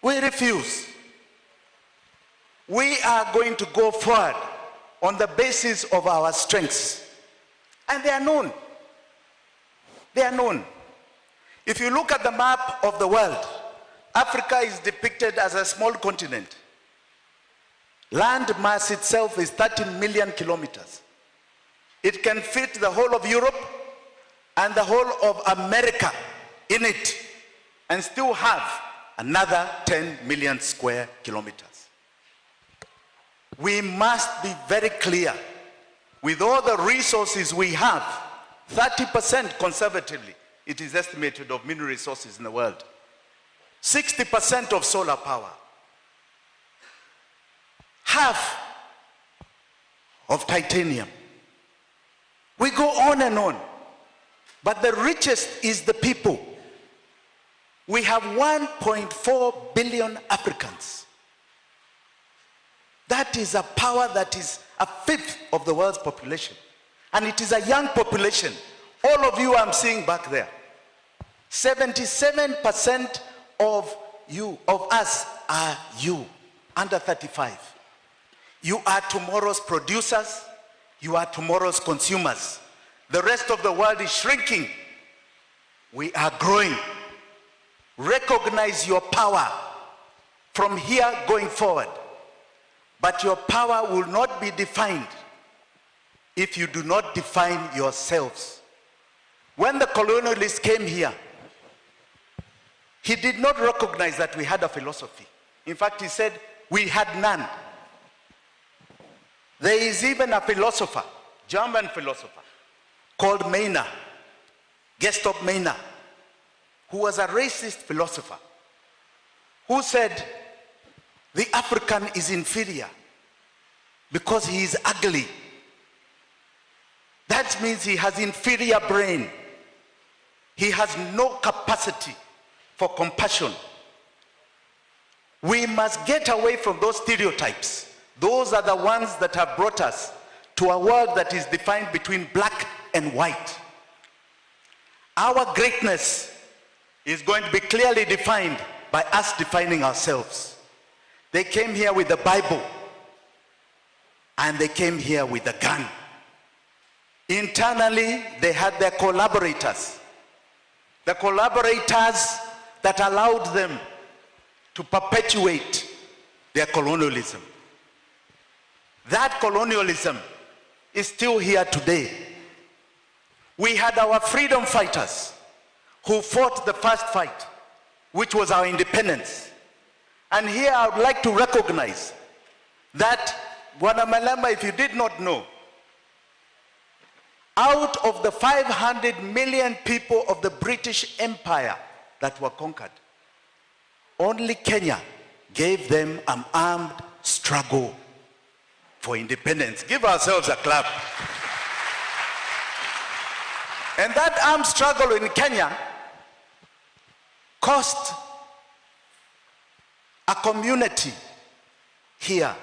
We refuse. We are going to go forward on the basis of our strengths. And they are known. They are known. If you look at the map of the world, Africa is depicted as a small continent. Land mass itself is 30 million kilometers. It can fit the whole of Europe and the whole of America in it and still have another 10 million square kilometers. We must be very clear. With all the resources we have, 30% conservatively, it is estimated, of mineral resources in the world. 60% of solar power. Half of titanium. We go on and on. But the richest is the people. We have 1.4 billion Africans. That is a power that is a fifth of the world's population. And it is a young population. All of you I'm seeing back there. 77% of us are you, under 35. You are tomorrow's producers. You are tomorrow's consumers. The rest of the world is shrinking. We are growing. Recognize your power from here going forward. But your power will not be defined if you do not define yourselves. When the colonialist came here, he did not recognize that we had a philosophy. In fact, he said we had none. There is even a philosopher, German philosopher, called Maynard, Gustav Maynard, who was a racist philosopher, who said the African is inferior because he is ugly. That means he has inferior brain. He has no capacity for compassion. We must get away from those stereotypes. Those are the ones that have brought us to a world that is defined between black and white. Our greatness is going to be clearly defined by us defining ourselves. They came here with the Bible, and they came here with a gun. Internally, they had their collaborators. The collaborators that allowed them to perpetuate their colonialism. That colonialism is still here today. We had our freedom fighters who fought the first fight, which was our independence. And here I would like to recognize that, Bwana Malema, if you did not know, out of the 500 million people of the British Empire that were conquered, only Kenya gave them an armed struggle for independence. Give ourselves a clap. And that armed struggle in Kenya cost a community here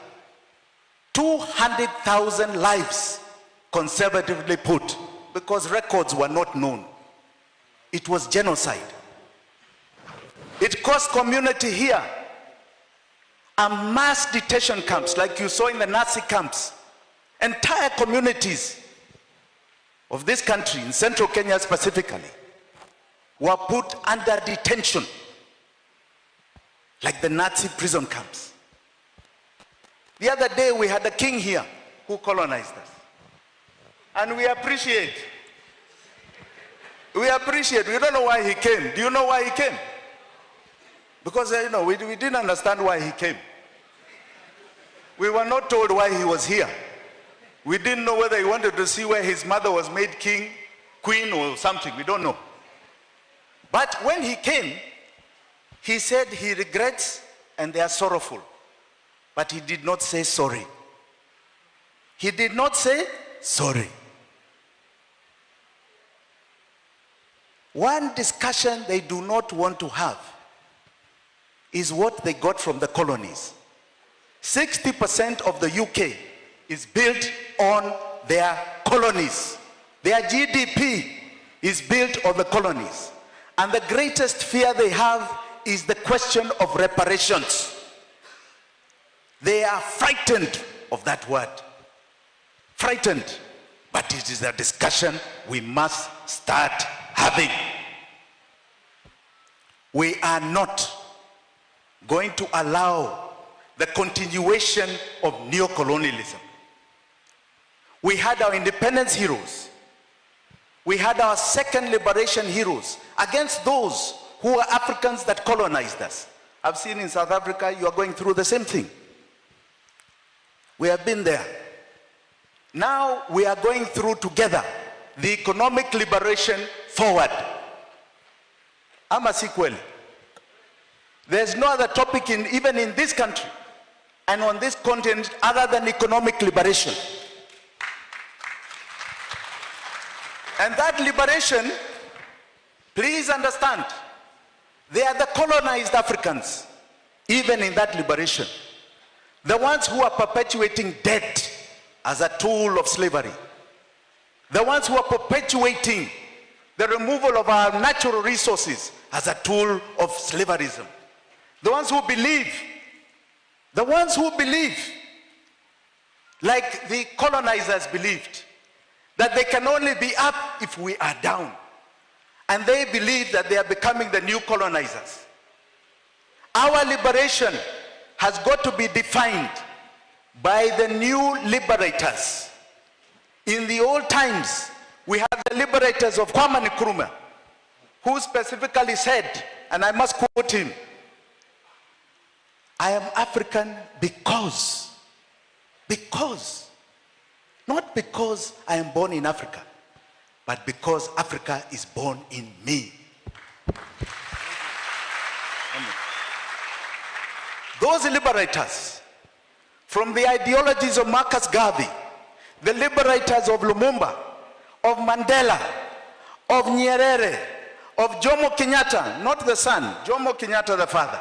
200,000 lives, conservatively put, because records were not known. It was genocide. It cost community here a mass detention camps, like you saw in the Nazi camps. Entire communities of this country, in central Kenya specifically, were put under detention, like the Nazi prison camps. The other day we had a king here who colonized us. And we appreciate. We don't know why he came. Do you know why he came? Because we didn't understand why he came. We were not told why he was here. We didn't know whether he wanted to see where his mother was made king, queen, or something. We don't know. But when he came, he said he regrets and they are sorrowful. But he did not say sorry. He did not say sorry. One discussion they do not want to have is what they got from the colonies. 60% of the UK is built on their colonies. Their GDP is built on the colonies. And the greatest fear they have is the question of reparations. They are frightened of that word. Frightened. But it is a discussion we must start having. We are not going to allow the continuation of neocolonialism. We had our independence heroes. We had our second liberation heroes against those who were Africans that colonized us. I've seen in South Africa, you are going through the same thing. We have been there. Now we are going through together the economic liberation forward. Ama sequel. There's no other topic even in this country and on this continent other than economic liberation. And that liberation, please understand, they are the colonized Africans, even in that liberation. The ones who are perpetuating debt as a tool of slavery. The ones who are perpetuating the removal of our natural resources as a tool of slaverism. The ones who believe, like the colonizers believed, that they can only be up if we are down. And they believe that they are becoming the new colonizers. Our liberation has got to be defined by the new liberators. In the old times, we have the liberators of Kwame Nkrumah, who specifically said, and I must quote him, I am African because, not because I am born in Africa, but because Africa is born in me. Those liberators, from the ideologies of Marcus Garvey, the liberators of Lumumba, of Mandela, of Nyerere, of Jomo Kenyatta, not the son, Jomo Kenyatta the father,